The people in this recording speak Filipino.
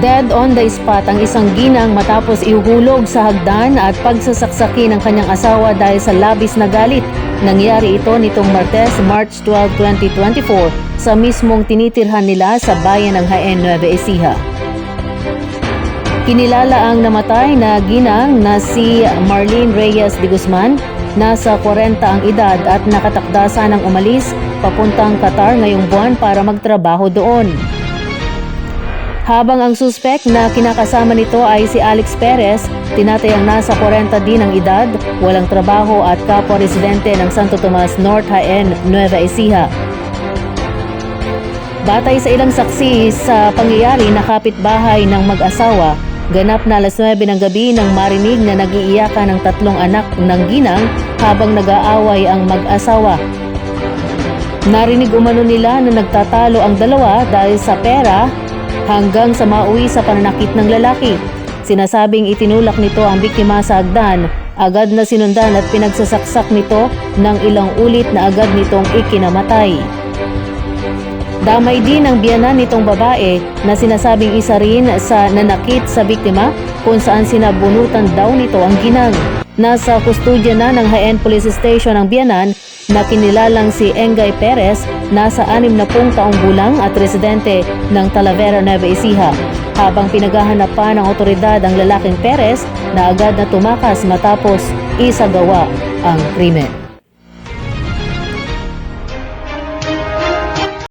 Dead on the spot ang isang ginang matapos ihuhulog sa hagdan at pagsasaksaki ng kanyang asawa dahil sa labis na galit. Nangyari ito nitong Martes, March 12, 2024 sa mismong tinitirhan nila sa bayan ng Jaén, Nueva Ecija. Kinilala ang namatay na ginang na si Marlene Reyes de Guzman. Nasa 40 ang edad at nakatakda sanang umalis papuntang Qatar ngayong buwan para magtrabaho doon. Habang ang suspect na kinakasama nito ay si Alex Perez, tinatayang nasa 40 din ang edad, walang trabaho at kapwa residente ng Santo Tomas North, Jaén, Nueva Ecija. Batay sa ilang saksi sa pangyayari na kapitbahay ng mag-asawa, ganap na alas 9 ng gabi nang marinig na nag-iiyakan ng 3 anak ng ginang habang nag-aaway ang mag-asawa. Narinig umano nila na nagtatalo ang dalawa dahil sa pera hanggang sa mauwi sa pananakit ng lalaki. Sinasabing itinulak nito ang biktima sa hagdan, agad na sinundan at pinagsasaksak nito ng ilang ulit na agad nitong ikinamatay. Damay din ang biyanan nitong babae na sinasabing isa rin sa nanakit sa biktima kung saan sinabunutan daw nito ang ginang. Nasa kustudya na ng Jaén Police Station ang biyanan na kinilalang si Engay Perez, nasa 60 taong gulang at residente ng Talavera, Nueva Ecija. Habang pinaghahanap pa ng otoridad ang lalaking Perez na agad na tumakas matapos isagawa ang krimen.